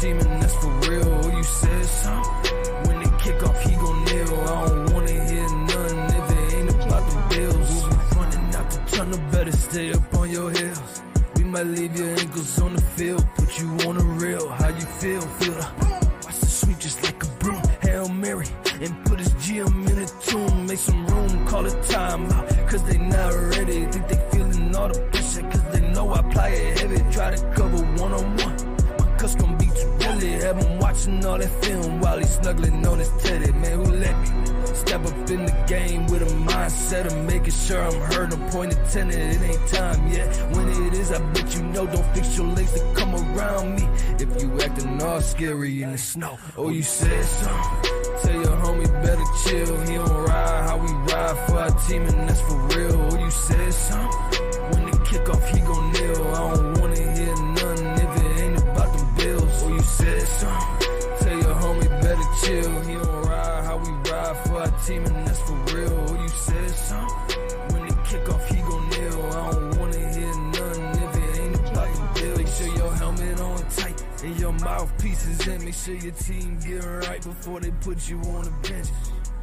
team, and that's for real. Oh, you said something. When they kick off, he gon' kneel. I don't wanna hear nothing if it ain't about the Bills. We'll be running out the tunnel, better stay up on your heels. We might leave your ankles on the field, put you on the rail. How you feel? Feel the watch the sweep just like a broom. Hail Mary, and put his GM in the tomb. Make some room, call it timeout, cause they not ready. Think they feeling all the pressure, cause they know I apply it heavy. Try to cover one-on-one, my cuss gon' be too deadly. Have him watching all that film while he's snuggling on his teddy. Man, who let me step up in the game with a mindset of making sure I'm heard? I'm pointing tenant, it ain't time yet. When it is, I bet you know, don't fix your legs to come around me. If you acting all scary in the snow, oh, you said something. Tell your homie better chill. He don't ride how we ride for our team, and that's for real. Oh, you said something. When they kick off, he gon' kneel. I don't wanna hear nothing if it ain't about them Bills. Oh, you said something. Tell your homie better chill. He don't ride how we ride for our team, and that's for real. Oh, you said something. When they kick off, he gon' kneel. I don't wanna hear nothing if it ain't about them Bills. Make sure your helmet on tight and your mouthpieces in. Make sure your team get right before they put you on the bench.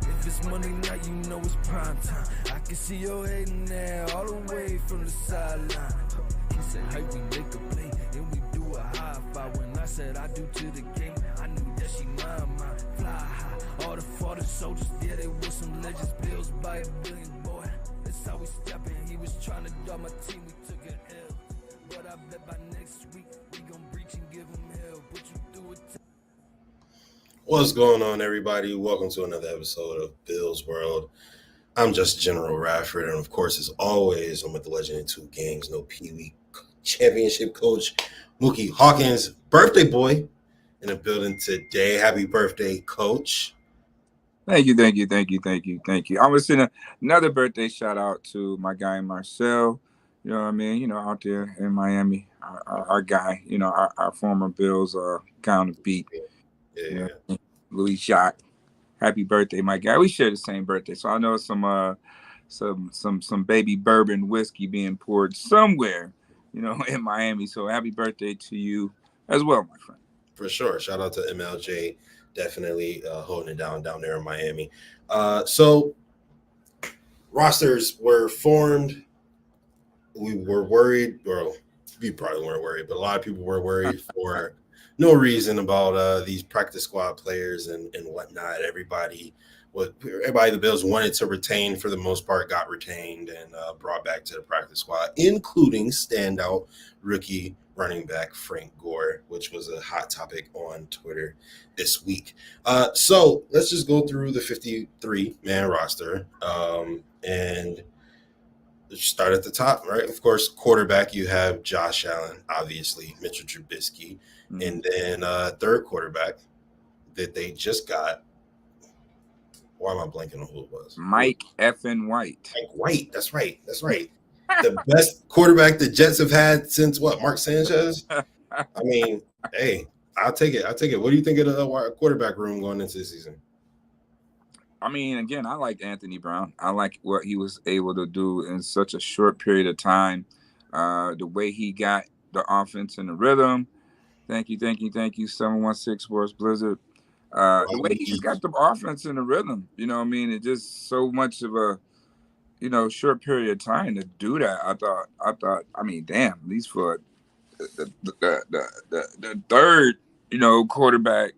If it's Monday night, you know it's prime time. I can see your head now, all the way from the sideline. He said, hey, we make a play, and we do a high five. When I said I do to the game, I knew that she mine. Fly high, all the fallen soldiers, yeah, they were some legends. Bills by $1 billion, boy. That's how we steppin'. He was trying to dog my team, we took an L. But I bet by next week, we gon' breach and give him hell. Put you through it. What's going on, everybody? Welcome to another episode of BillsWrld. I'm just General Radford, and of course, as always, I'm with the legend in two games, no Pee-wee championship coach, Muki Hawkins, birthday boy, in the building today. Happy birthday, coach. Thank you. I was sending another birthday shout out to my guy Marcel. You know what I mean? You know, out there in Miami, our guy. You know, our former Bills guy on the beat. Yeah. You know, Louis Jacques. Happy birthday, my guy. We share the same birthday, so I know some baby bourbon whiskey being poured somewhere, you know, in Miami. So happy birthday to you as well, my friend. For sure. Shout out to MLJ. Definitely holding it down there in Miami. So rosters were formed. We were worried, or we probably weren't worried, but a lot of people were worried for no reason about these practice squad players and whatnot. Everybody the Bills wanted to retain, for the most part, got retained and brought back to the practice squad, including standout rookie running back Frank Gore, which was a hot topic on Twitter this week. So let's just go through the 53-man roster and start at the top, right? Of course, quarterback, you have Josh Allen, obviously, Mitchell Trubisky, and then third quarterback that they just got. Why am I blanking on who it was? Mike effing White. Mike White. That's right. The best quarterback the Jets have had since what? Mark Sanchez? I mean, hey, I'll take it. What do you think of the quarterback room going into the season? I mean, again, I like Anthony Brown. I like what he was able to do in such a short period of time. The way he got the offense in the rhythm. Thank you, 716 Sports Blizzard. The way he just got the offense in the rhythm, you know what I mean? It's just so much of a, you know, short period of time to do that. I thought, I mean, damn, at least for the third, you know, quarterback.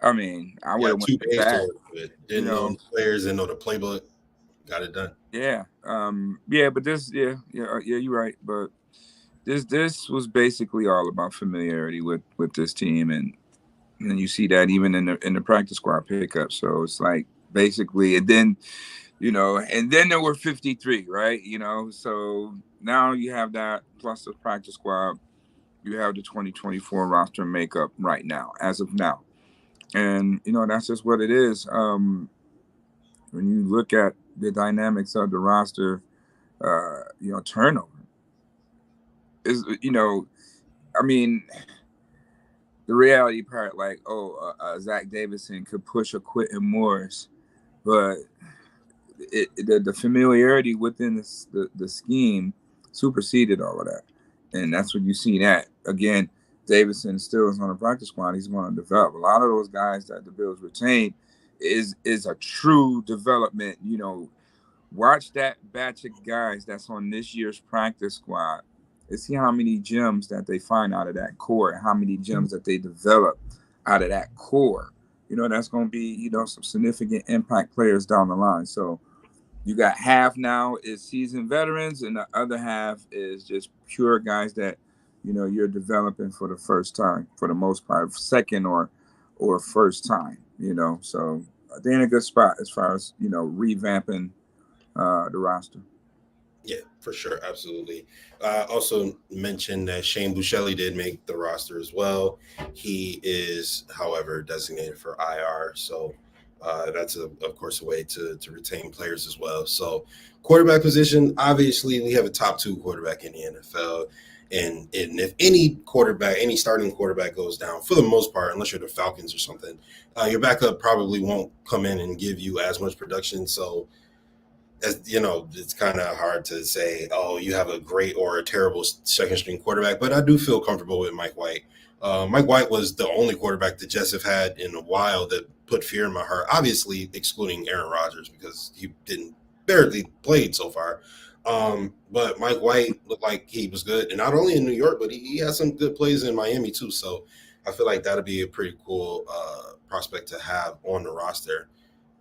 I mean, I would have went back. Didn't know the players, didn't know the playbook. Got it done. Yeah. But this, you're right. But this was basically all about familiarity with this team, and you see that even in the practice squad pickup. So it's like basically, and then, you know, and then there were 53, right? You know, so now you have that plus the practice squad. You have the 2024 roster makeup right now, as of now. And, you know, that's just what it is. When you look at the dynamics of the roster, you know, turnover is, you know, I mean, the reality part, like, Zach Davison could push a Quentin Morris, but the familiarity within the scheme superseded all of that. And that's what you see that. Again, Davidson still is on the practice squad, he's going to develop. A lot of those guys that the Bills retained is a true development. Watch that batch of guys that's on this year's practice squad and see how many gems that they find out of that core, and how many gems that they develop out of that core. That's going to be, some significant impact players down the line. So you got half now is seasoned veterans, and the other half is just pure guys that, you're developing for the first time, for the most part, second or first time, So they're in a good spot as far as, revamping the roster. Yeah, for sure. Absolutely. Also mentioned that Shane Buechele did make the roster as well. He is, however, designated for IR. So that's, of course, a way to retain players as well. So quarterback position, obviously, we have a top 2 quarterback in the NFL. And if any starting quarterback goes down, for the most part, unless you're the Falcons or something, your backup probably won't come in and give you as much production. So, it's kind of hard to say, oh, you have a great or a terrible second string quarterback, but I do feel comfortable with Mike White. Mike White was the only quarterback the Jets have had in a while that put fear in my heart, obviously excluding Aaron Rodgers because he barely played so far. But Mike White looked like he was good, and not only in New York, but he had some good plays in Miami too. So I feel like that'll be a pretty cool prospect to have on the roster.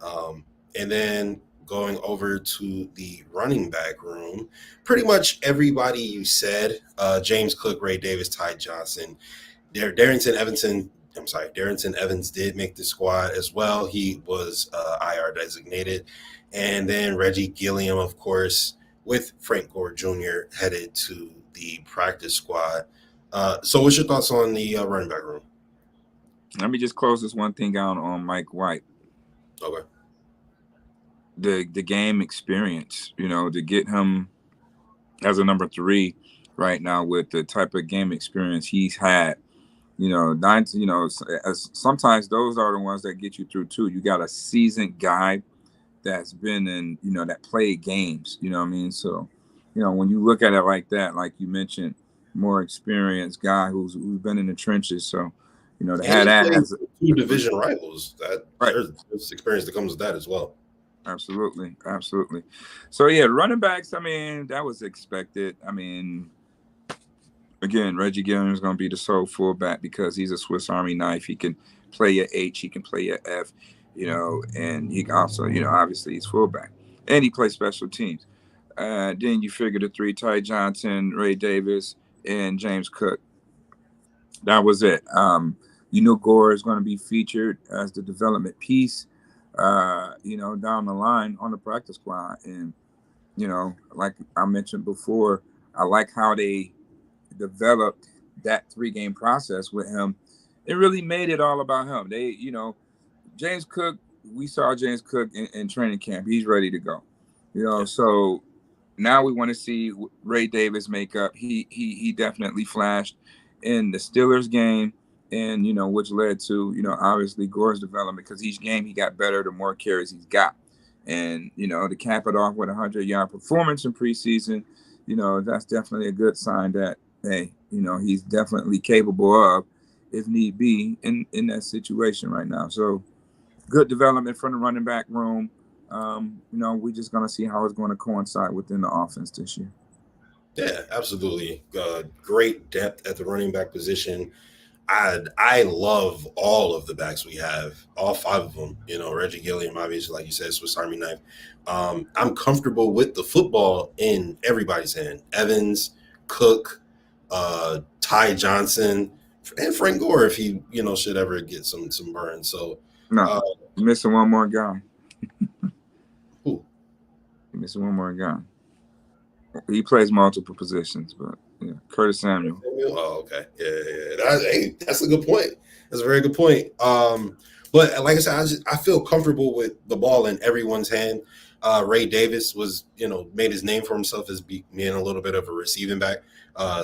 And then going over to the running back room, pretty much everybody you said, James Cook, Ray Davis, Ty Johnson, Darrington Evans did make the squad as well. He was IR designated. And then Reggie Gilliam, of course, with Frank Gore Jr. headed to the practice squad. So what's your thoughts on the running back room? Let me just close this one thing out on Mike White. Okay. The game experience, to get him as a number 3 right now with the type of game experience he's had, sometimes those are the ones that get you through too. You got a seasoned guy that's been in, that played games, you know what I mean? So, when you look at it like that, like you mentioned, more experienced guy who's been in the trenches. So, to have that as 2 division rivals, right. There's experience that comes with that as well. Absolutely. So, yeah, running backs, that was expected. Again, Reggie Gilliam is going to be the sole fullback because he's a Swiss Army knife. He can play at H, he can play at F, and he can also, obviously he's fullback. And he plays special teams. Then you figure the 3, Ty Johnson, Ray Davis, and James Cook. That was it. Gore is going to be featured as the development piece. Down the line on the practice squad. And, like I mentioned before, I like how they developed that 3-game process with him. It really made it all about him. They, James Cook, we saw James Cook in training camp. He's ready to go. So now we want to see Ray Davis make up. He definitely flashed in the Steelers game. And, which led to, obviously Gore's development because each game he got better the more carries he's got. And, to cap it off with a 100-yard performance in preseason, that's definitely a good sign that, hey, he's definitely capable of, if need be, in that situation right now. So good development from the running back room. We're just going to see how it's going to coincide within the offense this year. Yeah, absolutely. Great depth at the running back position. I love all of the backs we have, all 5 of them. Reggie Gilliam, obviously, like you said, Swiss Army knife. I'm comfortable with the football in everybody's hand. Evans, Cook, Ty Johnson, and Frank Gore if he, should ever get some burn. So no, you're missing one more guy. Who? You're missing one more guy. He plays multiple positions, but yeah, Curtis Samuel. Oh, okay. Yeah. That's a good point. That's a very good point. But like I said, I feel comfortable with the ball in everyone's hand. Ray Davis was, made his name for himself as being a little bit of a receiving back.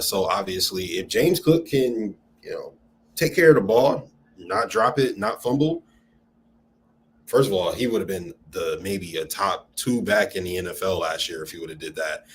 So obviously, if James Cook can, take care of the ball, not drop it, not fumble, first of all, he would have been maybe a top 2 back in the NFL last year if he would have did that.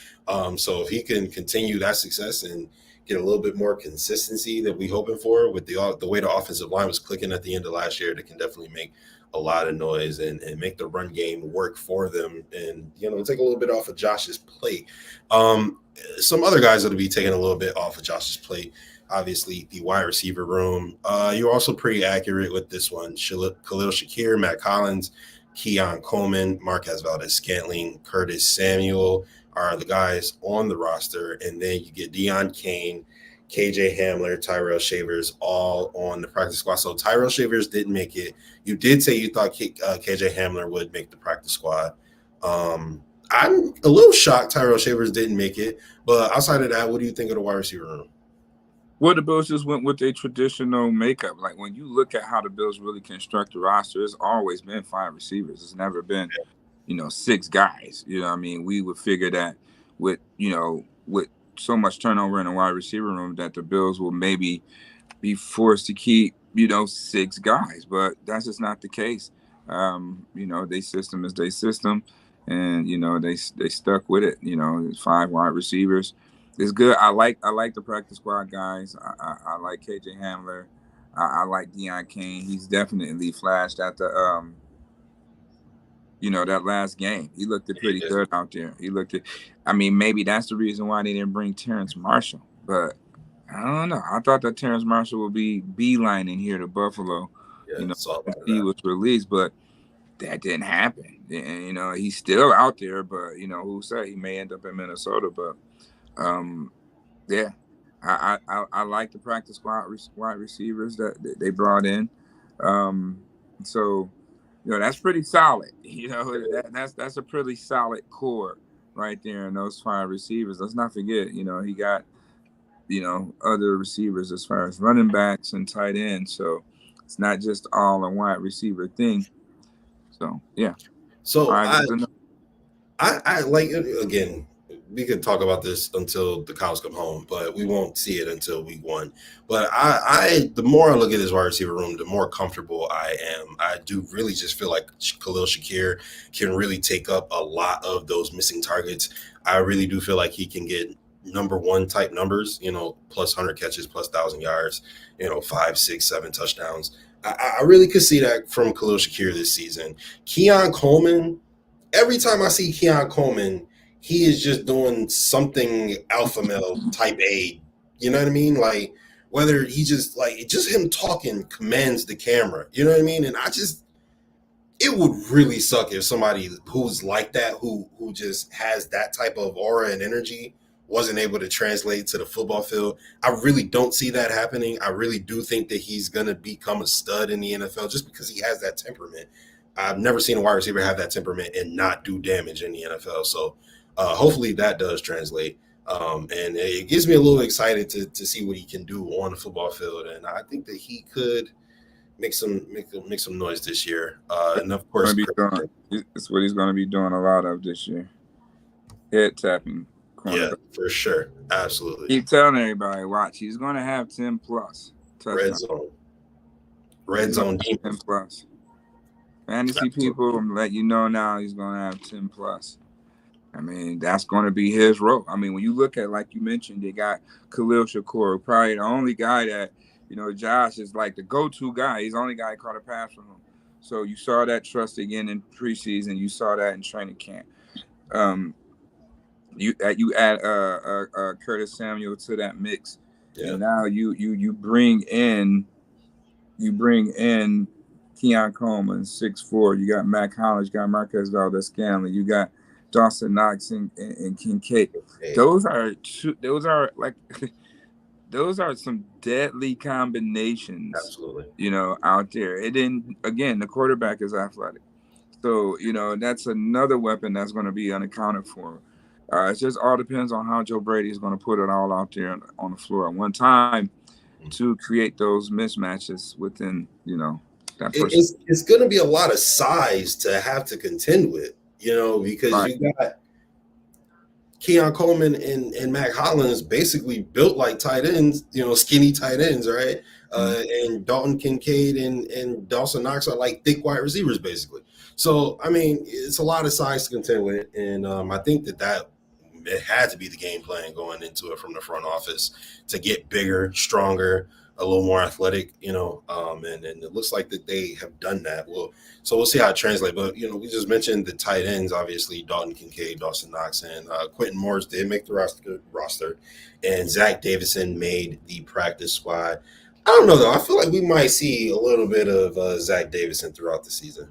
So if he can continue that success and get a little bit more consistency that we hoping for with the way the offensive line was clicking at the end of last year, that can definitely make a lot of noise and make the run game work for them, and take a little bit off of Josh's plate. Some other guys that'll be taking a little bit off of Josh's plate, obviously the wide receiver room. You're also pretty accurate with this one. Khalil Shakir, Matt Collins, Keon Coleman, Marquez Valdez-Scantling, Curtis Samuel are the guys on the roster, and then you get Deion Kane, KJ Hamler, Tyrell Shavers, all on the practice squad. So Tyrell Shavers didn't make it. You did say you thought KJ Hamler would make the practice squad. I'm a little shocked Tyrell Shavers didn't make it, but outside of that, what do you think of the wide receiver room? Well, the Bills just went with a traditional makeup. Like, when you look at how the Bills really construct the roster, it's always been 5 receivers. It's never been, 6 guys. I mean, we would figure that with so much turnover in the wide receiver room that the Bills will maybe be forced to keep, 6 guys. But that's just not the case. Their system is their system, and, they stuck with it. 5 wide receivers. It's good. I like the practice squad guys. I like KJ Hamler. I like Deion Kane. He's definitely flashed at the that last game. He looked pretty good out there. Maybe that's the reason why they didn't bring Terrence Marshall. But I don't know. I thought that Terrence Marshall would be beelining here to Buffalo. He was released, but that didn't happen. And, he's still out there, but who said he may end up in Minnesota? But I like the practice squad wide receivers that they brought in. So that's pretty solid. That's a pretty solid core right there in those 5 receivers. Let's not forget, he got other receivers as far as running backs and tight ends. So it's not just all a wide receiver thing. So yeah. So I like, again, we could talk about this until the cows come home, but we won't see it until week 1. But the more I look at this wide receiver room, the more comfortable I am. I do really just feel like Khalil Shakir can really take up a lot of those missing targets. I really do feel like he can get number 1 type numbers, plus 100 catches, plus 1,000 yards, 5, 6, 7 touchdowns. I really could see that from Khalil Shakir this season. Keon Coleman, every time I see Keon Coleman, he is just doing something alpha male type A. You know what I mean? Like, whether he just him talking commands the camera. You know what I mean? And it would really suck if somebody who's like that, who just has that type of aura and energy, wasn't able to translate to the football field. I really don't see that happening. I really do think that he's going to become a stud in the NFL just because he has that temperament. I've never seen a wide receiver have that temperament and not do damage in the NFL. So hopefully that does translate. And it gets me a little excited to see what he can do on the football field. And I think that he could make some noise this year. And of course, it's what he's going to be doing a lot of this year. Head tapping. Yeah, for sure. Absolutely. Keep telling everybody, watch. He's going to have 10 plus. Red zone. 10 plus. Fantasy people, I'm letting you know now, he's going to have 10 plus. That's going to be his role. When you look at, like you mentioned, they got Khalil Shakir, probably the only guy that, Josh is like the go-to guy. He's the only guy who caught a pass from him. So you saw that trust again in preseason. You saw that in training camp. You add Curtis Samuel to that mix. Yeah. And now you bring in Keon Coleman, 6'4". You got Matt Collins, you got Marquez Valdez-Scantling, you got Dawson Knox and Kincaid. Hey. Those are some deadly combinations. Absolutely. Out there. And then again, the quarterback is athletic. So, that's another weapon that's going to be unaccounted for. It just all depends on how Joe Brady is going to put it all out there on the floor at one time to create those mismatches within, that person. It's going to be a lot of size to have to contend with, because right. You got Keon Coleman and Matt Collins basically built like tight ends, skinny tight ends, right? And Dalton Kincaid and Dawson Knox are like thick wide receivers, basically. So, it's a lot of size to contend with. And I think that it had to be the game plan going into it from the front office to get bigger, stronger, a little more athletic, and it looks like that they have done that. So we'll see how it translates. But, we just mentioned the tight ends, obviously, Dalton Kincaid, Dawson Knox, and Quentin Morris did make the roster, and Zach Davison made the practice squad. I don't know, though. I feel like we might see a little bit of Zach Davison throughout the season.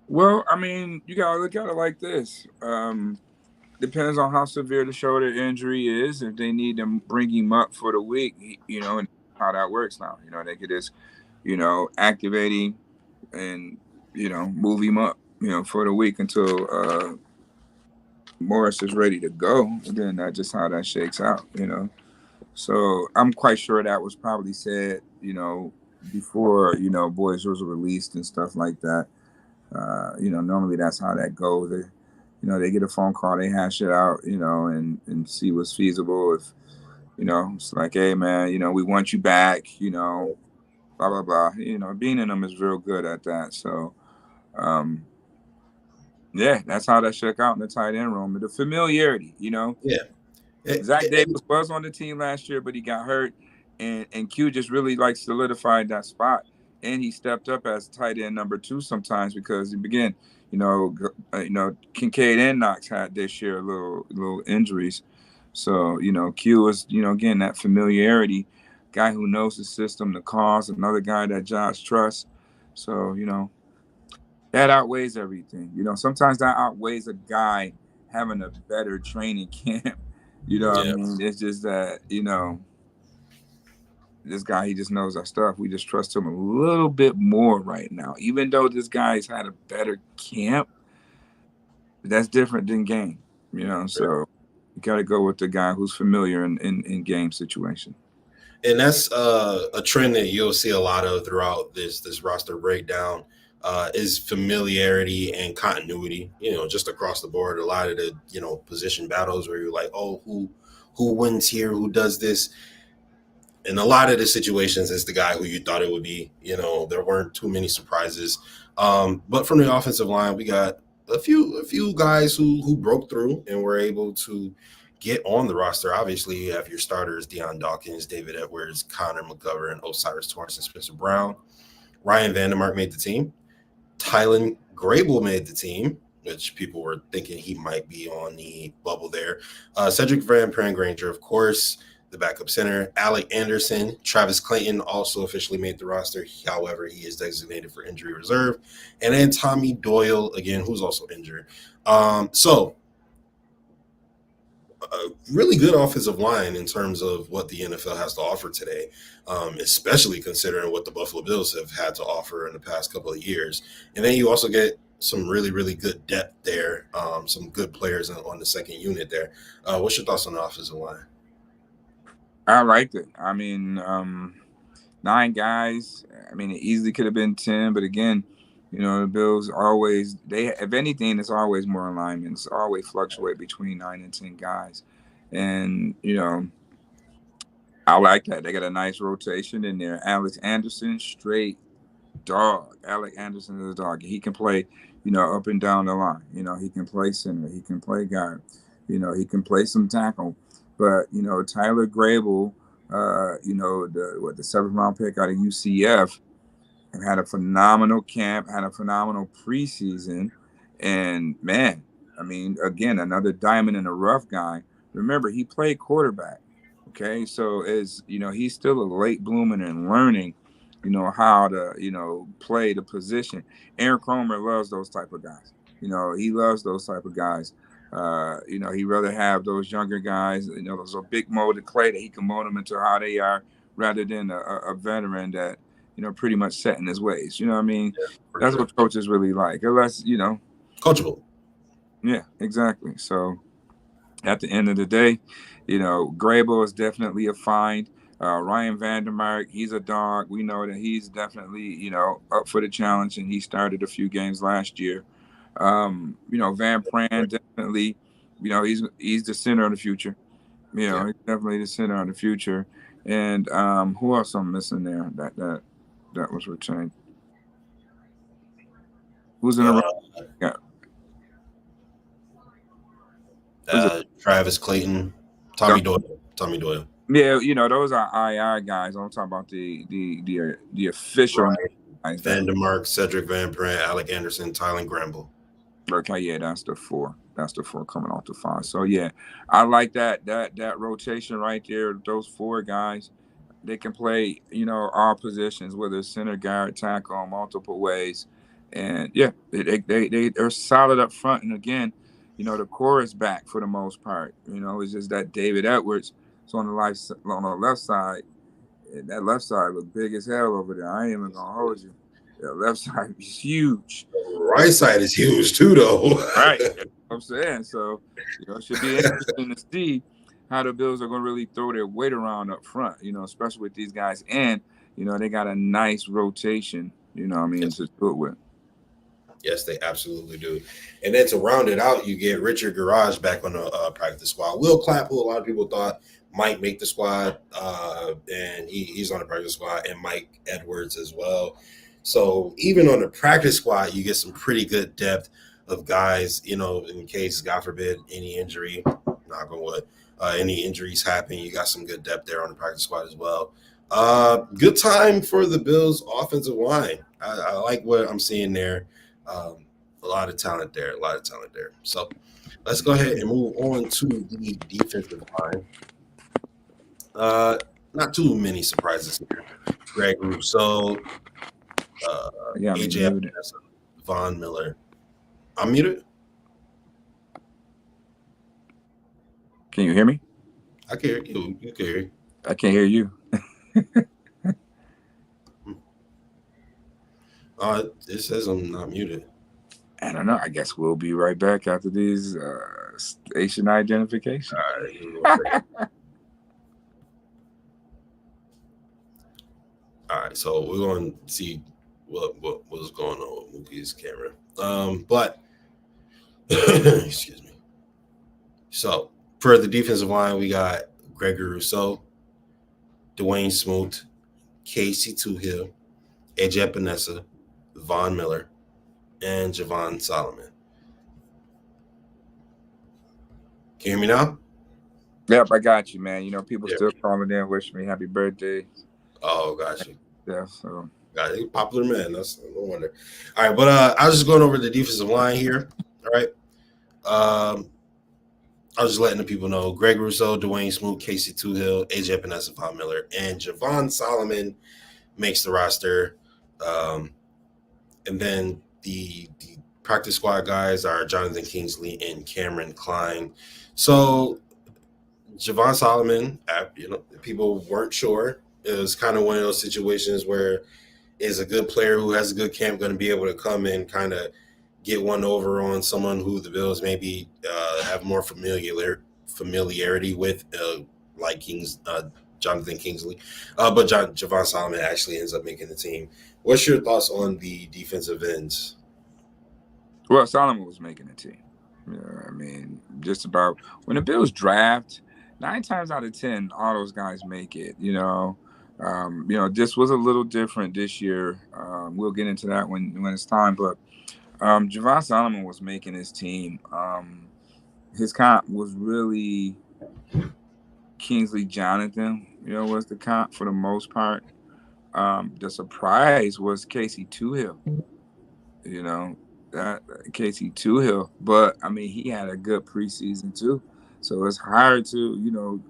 Well, I mean, you got to look at it like this. Depends on how severe the shoulder injury is. If they need to bring him up for the week, and how that works now. They could just, activate him and, move him up, for the week until Morris is ready to go. And then that's just how that shakes out, So I'm quite sure that was probably said, before, boys was released and stuff like that. Normally that's how that goes. They get a phone call, they hash it out, and see what's feasible. If, it's like, hey, man, we want you back, blah, blah, blah. Being in them is real good at that. So, yeah, that's how that shook out in the tight end room. The familiarity, Yeah. Zach Davis was on the team last year, but he got hurt, and Q just really solidified that spot. And he stepped up as tight end number 2 sometimes because he began, Kincaid and Knox had this year little injuries. So, Q was, again, that familiarity, guy who knows the system, the calls, another guy that Josh trusts. So, that outweighs everything. Sometimes that outweighs a guy having a better training camp. What I mean? It's just that, this guy, he just knows our stuff. We just trust him a little bit more right now. Even though this guy's had a better camp, that's different than game, So you got to go with the guy who's familiar in game situation. And that's a trend that you'll see a lot of throughout this roster breakdown is familiarity and continuity, just across the board. A lot of the, position battles where you're like, oh, who wins here? Who does this? In a lot of the situations, it's the guy who you thought it would be. There weren't too many surprises. But from the offensive line, we got a few guys who broke through and were able to get on the roster. Obviously, you have your starters, Deion Dawkins, David Edwards, Connor McGovern, Osiris Torrance, and Spencer Brown. Ryan Vandermark made the team. Tylen Grable made the team, which people were thinking he might be on the bubble there. Cedric Van Pran-Granger, of course, the backup center. Alec Anderson, Travis Clayton also officially made the roster. However, he is designated for injury reserve. And then Tommy Doyle, again, who's also injured. So a really good offensive line in terms of what the NFL has to offer today, especially considering what the Buffalo Bills have had to offer in the past couple of years. And then you also get some really, really good depth there, some good players on the second unit there. What's your thoughts on the offensive line? I liked it. I mean, 9 guys. I mean, it easily could have been 10, but again, the Bills always, if anything, it's always more alignment. It's always fluctuate between 9 and 10 guys. And, I like that. They got a nice rotation in there. Alex Anderson, straight dog. Alex Anderson is a dog. He can play, up and down the line. He can play center. He can play guard. He can play some tackle. But, Tyler Grable, the 7th round pick out of UCF, had a phenomenal camp, had a phenomenal preseason. And, man, I mean, again, another diamond in the rough guy. Remember, he played quarterback, okay? So, he's still a late bloomer and learning, how to, play the position. Aaron Cromer loves those type of guys. He loves those type of guys. He'd rather have those younger guys, those big molded clay that he can mold them into how they are rather than a veteran that, pretty much set in his ways. You know what I mean? Yeah, that's sure. What coaches really like. Unless, coachable. Yeah, exactly. So at the end of the day, Grable is definitely a find. Ryan Vandermark, he's a dog. We know that he's definitely, up for the challenge, and he started a few games last year. Van Pran definitely, he's the center of the future. He's definitely the center of the future. And who else I'm missing there that was retained? Who's in the Travis Clayton, Tommy Doyle. Yeah, those are II guys. I'm talking about the official guys. Van der Mark, Cedric Van Prant, Alec Anderson, Tylen Gramble. Okay, yeah, that's the 4. That's the 4 coming off the 5. So yeah, I like that rotation right there. Those 4 guys, they can play, all positions, whether it's center, guard, tackle, multiple ways, and yeah, they're solid up front. And again, the core is back for the most part. It's just that David Edwards is on the left side. And that left side look big as hell over there. I ain't even gonna hold you. The left side is huge. Right side is huge too, though. Right. That's what I'm saying. So, it should be interesting to see how the Bills are going to really throw their weight around up front, especially with these guys. And, they got a nice rotation, Yes. to do it with. Yes, they absolutely do. And then to round it out, you get Richard Garage back on the practice squad. Will Clapp, who a lot of people thought might make the squad, and he's on the practice squad, and Mike Edwards as well. So even on the practice squad, you get some pretty good depth of guys, in case, God forbid, any injury, knock on wood, any injuries happen, you got some good depth there on the practice squad as well. Good time for the Bills offensive line. I like what I'm seeing there. A lot of talent there. So let's go ahead and move on to the defensive line. Not too many surprises here. Greg Rousseau, AJ Von Miller. I'm muted. Can you hear me? I can hear you. You can hear me. I can't hear you. It says I'm not muted. I don't know. I guess we'll be right back after these station identification. All right, so we're going to see what was going on with Muki's camera. But excuse me. So for the defensive line, we got Gregory Rousseau, Dwayne Smoot, Casey Toohill, AJ Epinesa, Von Miller, and Javon Solomon. Can you hear me now? Yep, I got you, man. People still calling in, wishing me happy birthday. Oh, got you. Yeah, so. Got you. Popular man. That's no wonder. All right, but I was just going over the defensive line here. All right. I was just letting the people know Greg Rousseau, Dwayne Smoot, Casey Toohill, AJ Epinesa, Von Miller, and Javon Solomon makes the roster. And then the practice squad guys are Jonathan Kingsley and Cameron Klein. So Javon Solomon, people weren't sure. It was kind of one of those situations where is a good player who has a good camp going to be able to come and kind of get one over on someone who the Bills maybe have more familiarity with, like Jonathan Kingsley. But Javon Solomon actually ends up making the team. What's your thoughts on the defensive ends? Well, Solomon was making the team. Just about when the Bills draft, 9 times out of 10, all those guys make it. This was a little different this year. We'll get into that when it's time. But Javon Solomon was making his team. His comp was really Kingsley Jonathan, was the comp for the most part. The surprise was Casey Toohill, Casey Toohill. But, he had a good preseason too. So it's hard to,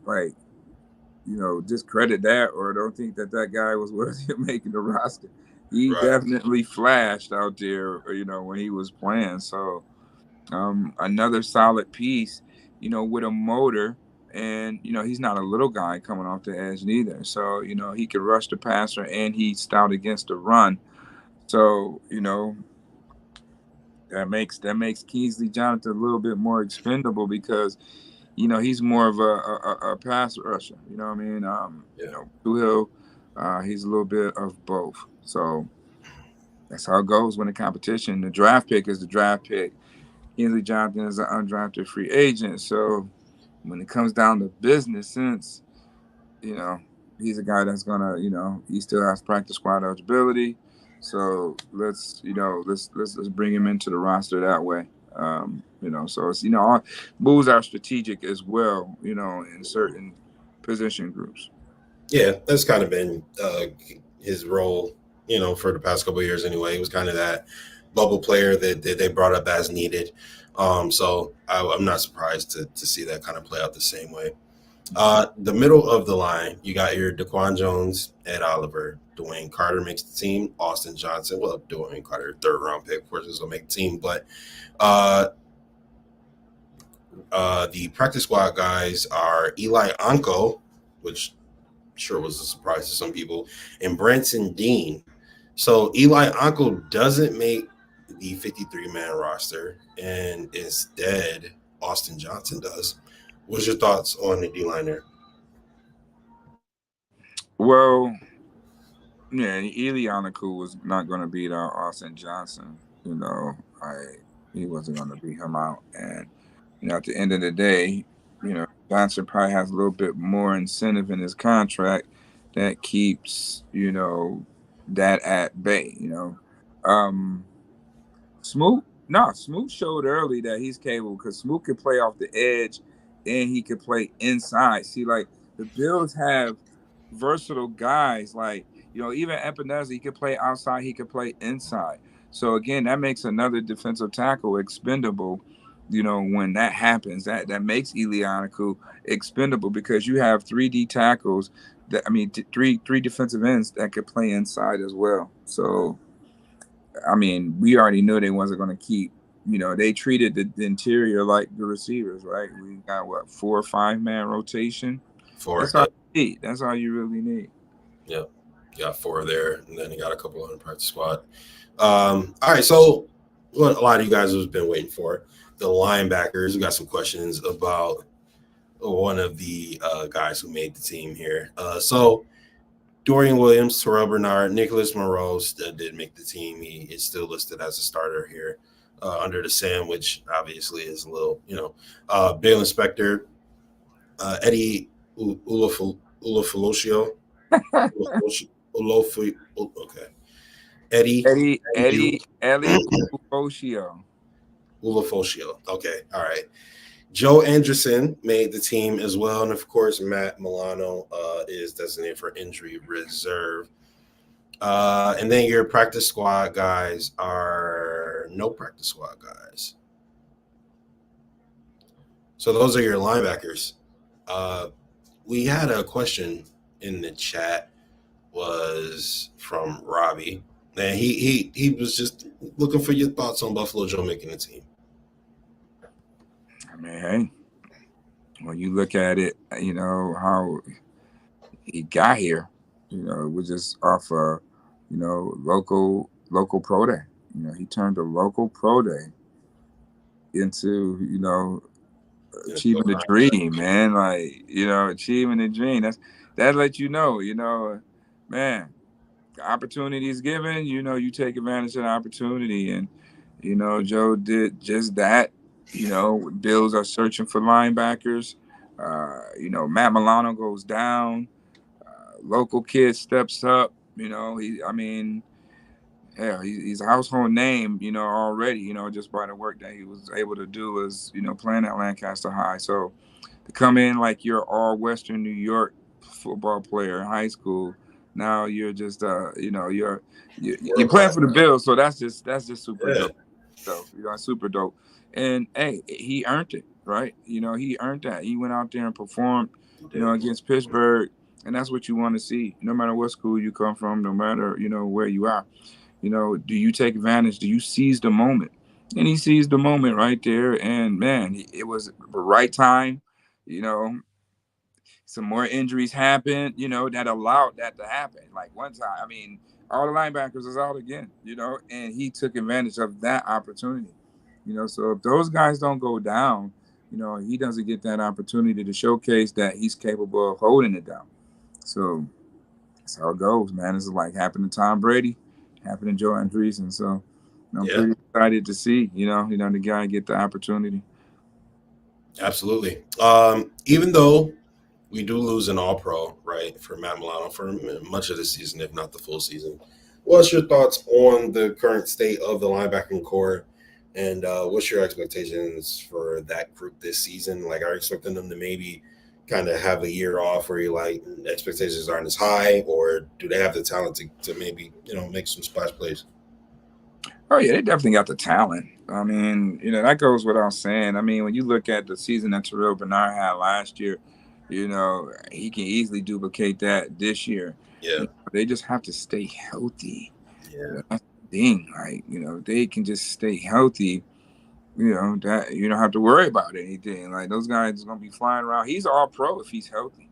discredit that or don't think that guy was worthy of making the roster. He definitely flashed out there, when he was playing. So another solid piece, with a motor. And, he's not a little guy coming off the edge neither. So, he could rush the passer and he's stout against the run. So, that makes Kingsley Jonathan a little bit more expendable because, he's more of a pass rusher. Toohill, he's a little bit of both. So that's how it goes when the competition. The draft pick is the draft pick. Kingsley Jonathan is an undrafted free agent. So when it comes down to business sense, he's a guy that's gonna, he still has practice squad eligibility. So let's bring him into the roster that way. So it's moves are strategic as well. In certain position groups. Yeah, that's kind of been his role, for the past couple of years anyway. It was kind of that bubble player that they brought up as needed. So I'm not surprised to see that kind of play out the same way. The middle of the line, you got your Daquan Jones, Ed Oliver, Dwayne Carter makes the team, Austin Johnson. Well, Dwayne Carter, third round pick, of course, is going to make the team. But the practice squad guys are Eli Anko, which sure was a surprise to some people, and Branson Dean. So Eli Anko doesn't make the 53-man roster, and instead Austin Johnson does. What's your thoughts on the D-line there? Well, yeah, Eli Anko was not going to beat out Austin Johnson. He wasn't going to beat him out, and at the end of the day, Johnson probably has a little bit more incentive in his contract that keeps, that at bay, Smoot showed early that he's capable because Smoot could play off the edge and he could play inside. See, like the Bills have versatile guys, like, even Epinesa, he could play outside, he could play inside. So again, that makes another defensive tackle expendable. When that happens, that makes Ilianiku expendable because you have 3D tackles three defensive ends that could play inside as well. So, we already knew they wasn't going to keep. They treated the interior like the receivers, right? We got 4 or 5 man rotation. 4. That's all you need. That's all you really need. Yep, you got 4 there, and then you got a couple on the practice squad. All right, so what a lot of you guys have been waiting for. The linebackers. We got some questions about one of the guys who made the team here. So Dorian Williams, Terrell Bernard, Nicholas Monroe did make the team. He is still listed as a starter here under the sandwich. Obviously, is a little, Bill Inspector, Eddie Ulafolocio. Okay. Eddie Ulafolocio. Okay. All right. Joe Anderson made the team as well. And, of course, Matt Milano is designated for injury reserve. And then your practice squad guys are no practice squad guys. So those are your linebackers. We had a question in the chat was from Robbie. And he was just looking for your thoughts on Buffalo Joe making the team. Hey, when you look at it, how he got here, it was just off a, local pro day. He turned a local pro day into, achieving the dream, man. Like, achieving the dream. That lets man, the opportunity is given, you take advantage of the opportunity. And, Joe did just that. Bills are searching for linebackers. Matt Milano goes down. Local kid steps up. He's a household name, already, just by the work that he was able to do as, playing at Lancaster High. So to come in like you're all Western New York football player in high school, now you're just, you're playing for the Bills. So that's just super dope. So, super dope. And, hey, he earned it, right? He earned that. He went out there and performed, against Pittsburgh. And that's what you want to see, no matter what school you come from, no matter, where you are. Do you take advantage? Do you seize the moment? And he seized the moment right there. And, man, it was the right time. Some more injuries happened, that allowed that to happen. Like one time, all the linebackers is out again, and he took advantage of that opportunity. So if those guys don't go down, he doesn't get that opportunity to showcase that he's capable of holding it down. So that's how it goes, man. This is like happened to Tom Brady, happened to Joe Andreessen. So I'm pretty excited to see, the guy get the opportunity. Absolutely. Even though we do lose an All-Pro, right, for Matt Milano for much of the season, if not the full season, what's your thoughts on the current state of the linebacking core And what's your expectations for that group this season? Like, are you expecting them to maybe kind of have a year off where you like expectations aren't as high, or do they have the talent to maybe make some splash plays? Oh yeah, they definitely got the talent. I mean, that goes without saying. I mean, when you look at the season that Terrell Bernard had last year, he can easily duplicate that this year. Yeah, They just have to stay healthy. yeah, That's the thing. Like, they can just stay healthy. That you don't have to worry about anything. Like, those guys are gonna be flying around. He's all pro if he's healthy.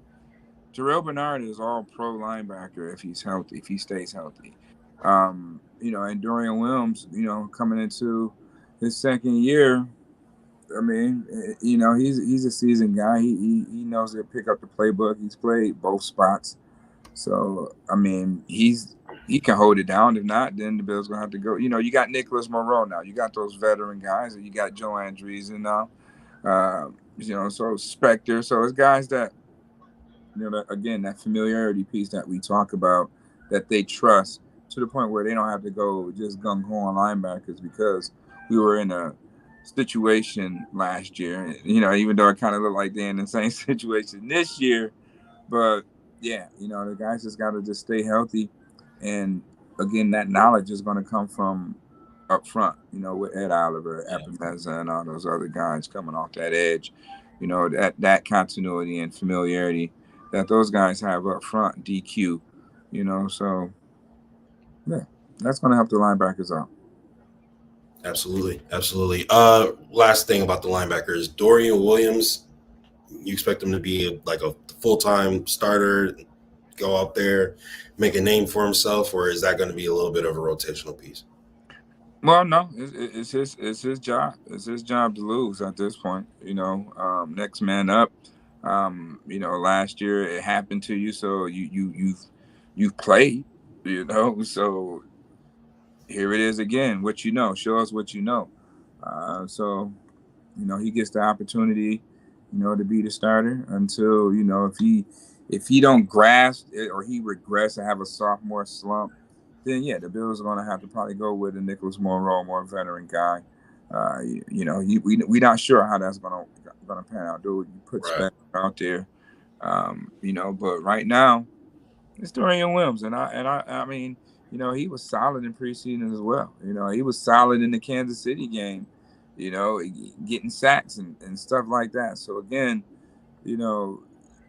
Terrell Bernard is all pro linebacker if he's healthy, if he stays healthy. And Dorian Williams, coming into his second year, I mean, he's a seasoned guy. He knows to pick up the playbook. He's played both spots. So, I mean, he can hold it down. If not, then the Bills gonna have to go. You got Nicholas Moreau now. You got those veteran guys, and you got Joe Andreessen now. So Spectre. So it's guys that that familiarity piece that we talk about, that they trust to the point where they don't have to go just gung ho on linebackers, because we were in a situation last year. Even though it kind of looked like they're in the same situation this year, but yeah, the guys just got to just stay healthy, and again, that knowledge is going to come from up front. With Ed Oliver, Epinesa, and all those other guys coming off that edge. That continuity and familiarity that those guys have up front, DQ. So yeah, that's going to help the linebackers out. absolutely, absolutely. Last thing about the linebackers, Dorian Williams. You expect him to be like a full-time starter, go out there, make a name for himself, or is that going to be a little bit of a rotational piece? Well, no, it's his job. It's his job to lose at this point. Next man up. Last year it happened to you, so you've played. So here it is again. What you know, show us what you know. So he gets the opportunity, to be the starter until if he don't grasp it, or he regrets to have a sophomore slump, then yeah, the Bills are going to have to probably go with a Nicholas Monroe, more veteran guy. We're not sure how that's going to pan out. Do you put Spencer out there? But right now it's Dorian Williams, and I mean, he was solid in preseason as well. He was solid in the Kansas City game. Getting sacks and stuff like that. So again,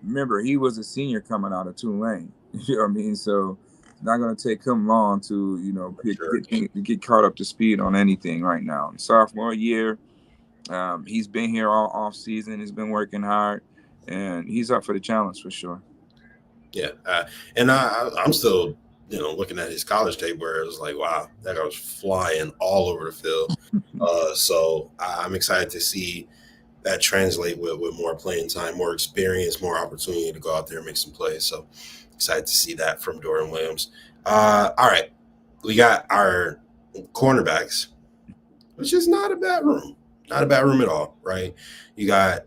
remember, he was a senior coming out of Tulane. You know what I mean? So it's not going to take him long to, get caught up to speed on anything right now. Sophomore year, he's been here all off season. He's been working hard, and he's up for the challenge for sure. Yeah, and I'm still, looking at his college tape where it was like, wow, that guy was flying all over the field. So I'm excited to see that translate with more playing time, more experience, more opportunity to go out there and make some plays. So excited to see that from Dorian Williams. All right, we got our cornerbacks, which is not a bad room. Not a bad room at all, right? You got,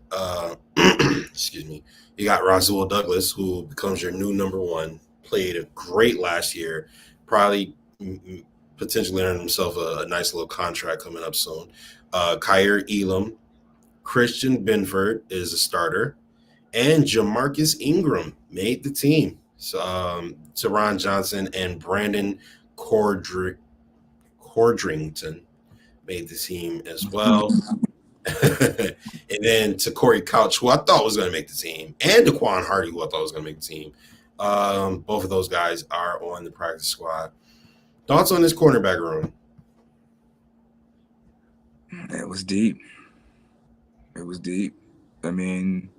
excuse me, you got Rasul Douglas, who becomes your new number one, played a great last year, probably potentially earned himself a nice little contract coming up soon. Kyer Elam, Christian Benford is a starter, and Jamarcus Ingram made the team. So, Teron Johnson and Brandon Cordrington made the team as well. And then to Corey Couch, who I thought was going to make the team, and Daquan Hardy, who I thought was going to make the team. Both of those guys are on the practice squad. Thoughts on this cornerback room? It was deep. I mean,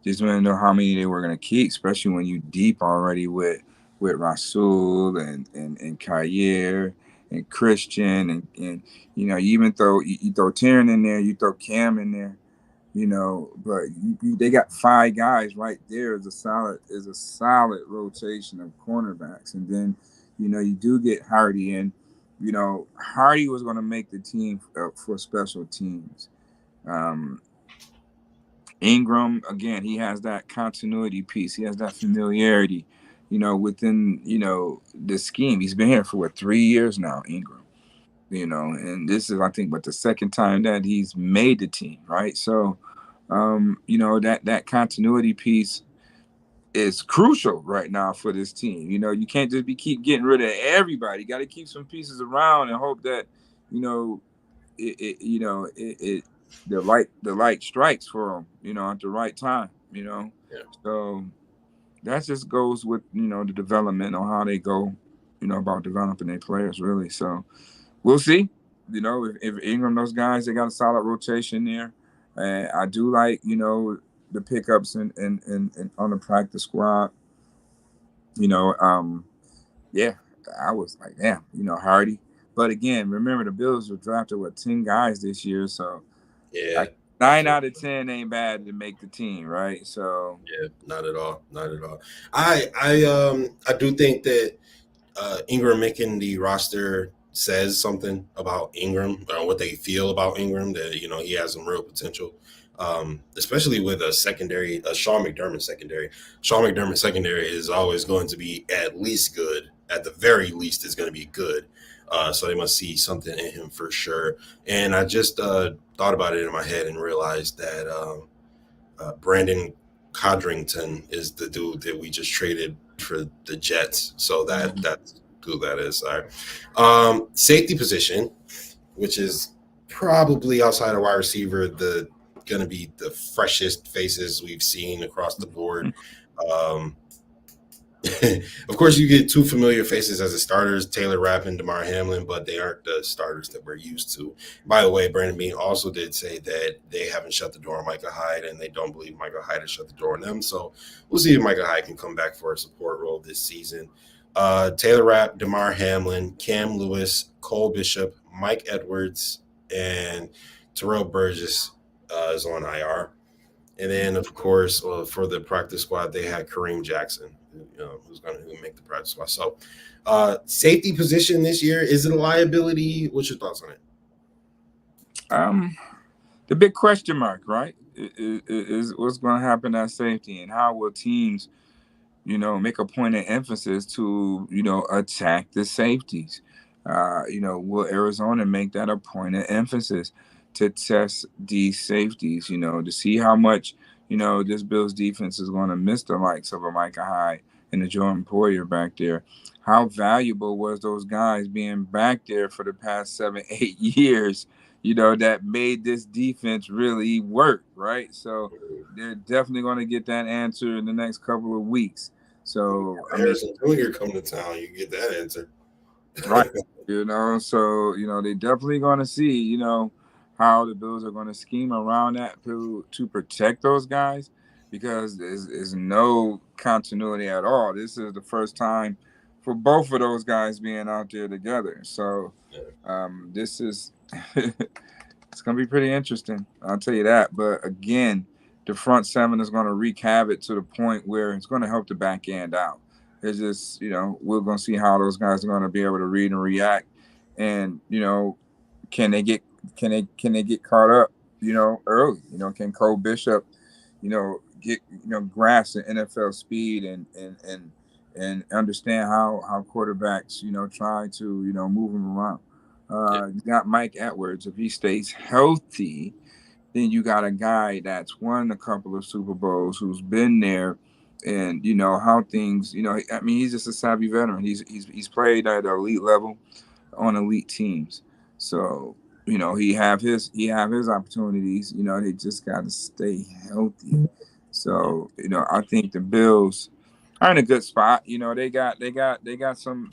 just want to know how many they were going to keep, especially when you deep already with Rasul and Kyer and Christian and you even throw you throw Taryn in there, you throw Cam in there, but they got 5 guys right there as a solid rotation of cornerbacks, and then you do get Hardy in. Hardy was going to make the team for special teams. Ingram, again, he has that continuity piece. He has that familiarity, within, the scheme. He's been here for 3 years now, Ingram. And this is, I think, the second time that he's made the team, right? So, that continuity piece is crucial right now for this team. You can't just keep getting rid of everybody. You got to keep some pieces around and hope that, the light strikes for them, at the right time. Yeah. So that just goes with the development on how they go, about developing their players, really. So we'll see. If Ingram, those guys, they got a solid rotation there. And I do like, the pickups and on the practice squad. Yeah, I was like, damn, Hardy. But again, remember the Bills were drafted 10 guys this year, so yeah, 9 out of 10 ain't bad to make the team, right? So yeah, not at all. I do think that Ingram making the roster says something about Ingram, what they feel about Ingram, that he has some real potential, especially with a Sean McDermott secondary. Sean McDermott secondary is always going to be at least good. At the very least, is going to be good. So they must see something in him for sure. And I just thought about it in my head and realized that Brandon Codrington is the dude that we just traded for the Jets. So that's who that is. All right. Safety position, which is probably outside of wide receiver, going to be the freshest faces we've seen across the board. Of course, you get two familiar faces as the starters, Taylor Rapp and Damar Hamlin, but they aren't the starters that we're used to. By the way, Brandon Beane also did say that they haven't shut the door on Micah Hyde, and they don't believe Micah Hyde has shut the door on them. So we'll see if Micah Hyde can come back for a support role this season. Taylor Rapp, Damar Hamlin, Cam Lewis, Cole Bishop, Mike Edwards, and Terrell Burgess is on IR. And then, of course, for the practice squad, they had Kareem Jackson, who's going to make the practice squad. So, safety position this year, is it a liability? What's your thoughts on it? The big question mark, right, is what's going to happen at safety, and how will teams, make a point of emphasis to, attack the safeties? Will Arizona make that a point of emphasis to test these safeties, to see how much, this Bills defense is going to miss the likes of a Micah Hyde and a Jordan Poyer back there? How valuable was those guys being back there for the past 7-8 years, that made this defense really work, right? So they're definitely going to get that answer in the next couple of weeks. So Harrison Jr. come to town, you get that answer. Right. So, they definitely going to see, how the Bills are going to scheme around that to protect those guys, because there's no continuity at all. This is the first time for both of those guys being out there together. So this is it's going to be pretty interesting. I'll tell you that. But again, the front seven is going to wreak havoc to the point where it's going to help the back end out. It's just, we're going to see how those guys are going to be able to read and react. And, can they get caught up, early? Can Cole Bishop, get, grasp the NFL speed and understand how quarterbacks, try to, move them around. You got Mike Edwards. If he stays healthy, then you got a guy that's won a couple of Super Bowls, who's been there, and how things. He's just a savvy veteran. He's played at the elite level on elite teams, so he have his opportunities. They just got to stay healthy. So I think the Bills are in a good spot. They got some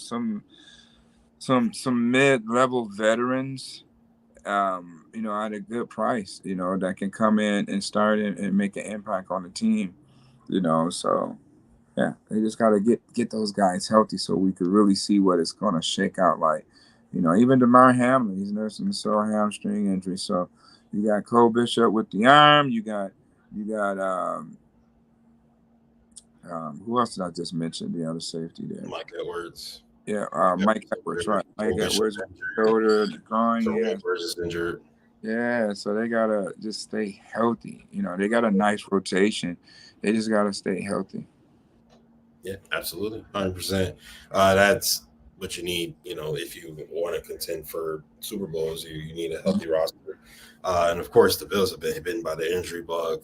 mid-level veterans, at a good price, that can come in and start and make an impact on the team, so yeah, they just got to get those guys healthy so we could really see what it's going to shake out like. Even Damar Hamlin, he's nursing a sore hamstring injury. So you got Cole Bishop with the arm. You got who else did I just mention? The other safety there, Mike Edwards. Yeah, Mike Edwards, right? Mike Edwards, shoulder, the groin. Yeah, Edwards is injured. Yeah, so they gotta just stay healthy. They got a nice rotation. They just gotta stay healthy. Yeah, absolutely, 100%. That's but you need, if you want to contend for Super Bowls, you need a healthy roster. And of course, the Bills have been bitten by the injury bug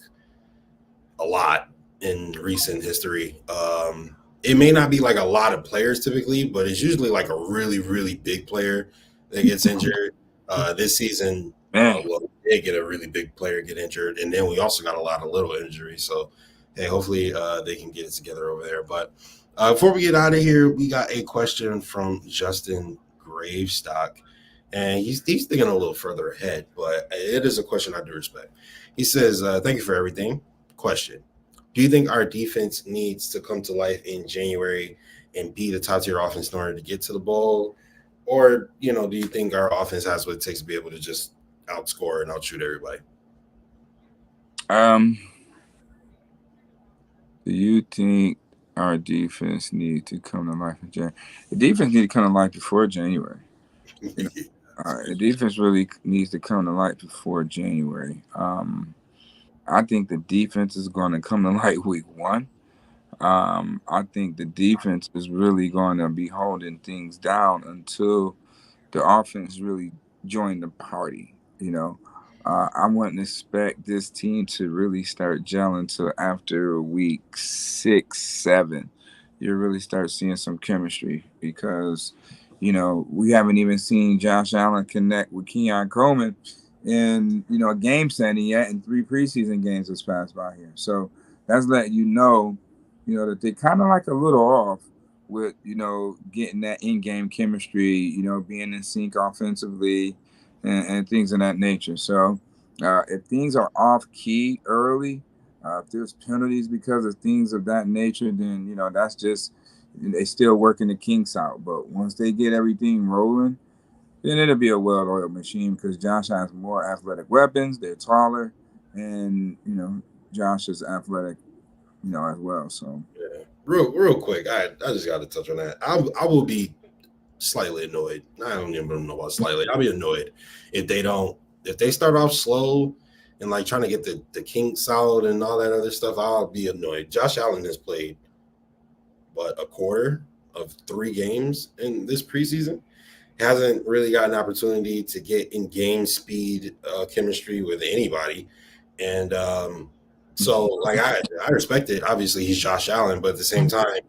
a lot in recent history. It may not be like a lot of players typically, but it's usually like a really, really big player that gets injured. This season, they get a really big player get injured, and then we also got a lot of little injuries. So, hey, hopefully they can get it together over there. But before we get out of here, we got a question from Justin Gravestock, and he's thinking a little further ahead, but it is a question I do respect. He says, "Thank you for everything. Question: do you think our defense needs to come to life in January and be the top tier offense in order to get to the bowl? Or, do you think our offense has what it takes to be able to just outscore and outshoot everybody?" Do you think our defense needs to come to life in January? The defense needs to come to life before January. The defense really needs to come to light before January. I think the defense is going to come to light week 1. I think the defense is really going to be holding things down until the offense really join the party. I wouldn't expect this team to really start gelling till after week 6, 7. You really start seeing some chemistry because, we haven't even seen Josh Allen connect with Keon Coleman in, a game setting yet, and 3 preseason games has passed by here. So that's letting you know, that they're kind of like a little off with, getting that in-game chemistry, being in sync offensively and things of that nature. So if things are off-key early, if there's penalties because of things of that nature, then, that's just they still working the kinks out. But once they get everything rolling, then it'll be a well-oiled machine because Josh has more athletic weapons. They're taller, and, Josh is athletic, as well. So yeah, real quick, I just got to touch on that. I will be slightly annoyed. I don't even know about slightly. I'll be annoyed if they start off slow and like trying to get the kinks out and all that other stuff. I'll be annoyed. Josh Allen has played a quarter of 3 games in this preseason. Hasn't really got an opportunity to get in game speed chemistry with anybody. And so like I respect it. Obviously he's Josh Allen, but at the same time,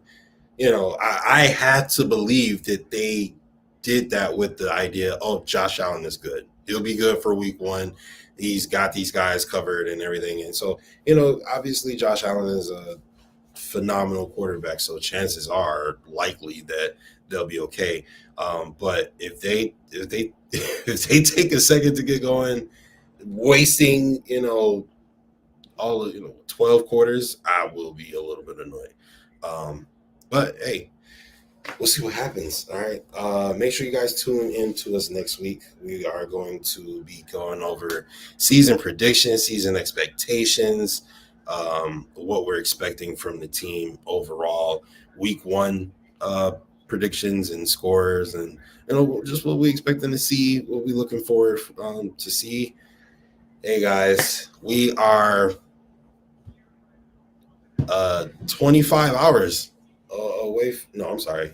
I had to believe that they did that with the idea, Josh Allen is good. He'll be good for week 1. He's got these guys covered and everything. And so, obviously Josh Allen is a phenomenal quarterback. So chances are likely that they'll be okay. But if they take a second to get going, wasting, all of 12 quarters, I will be a little bit annoyed. But hey, we'll see what happens. All right. Make sure you guys tune in to us next week. We are going to be going over season predictions, season expectations, what we're expecting from the team overall, week 1 predictions and scores, and just what we expecting to see, what we're looking forward to see. Hey guys, we are 25 hours away.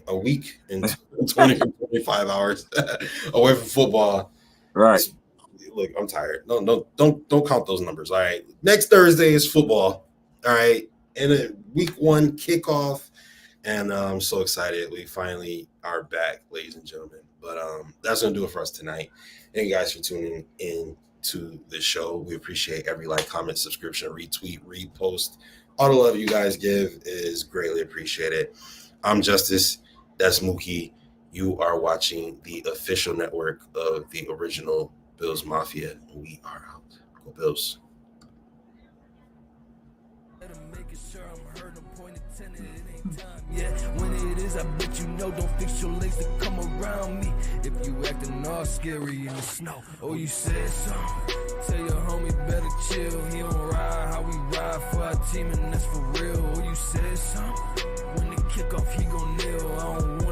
A week and 25 hours away from football. Right. Look, I'm tired. Don't count those numbers. All right. Next Thursday is football. All right. And a week 1 kickoff. And I'm so excited. We finally are back, ladies and gentlemen. But that's going to do it for us tonight. Thank you guys for tuning in to the show. We appreciate every like, comment, subscription, retweet, repost. All the love you guys give is greatly appreciated. I'm Justus. That's Muki. You are watching the official network of the original Bills Mafia. We are out. Go Bills. Yeah, when it is, I bet don't fix your legs to come around me. If you acting all scary in the snow, you said so. Tell your homie better chill. He don't ride how we ride for our team, and that's for real. You said so. When the kickoff, he gon' kneel. I don't want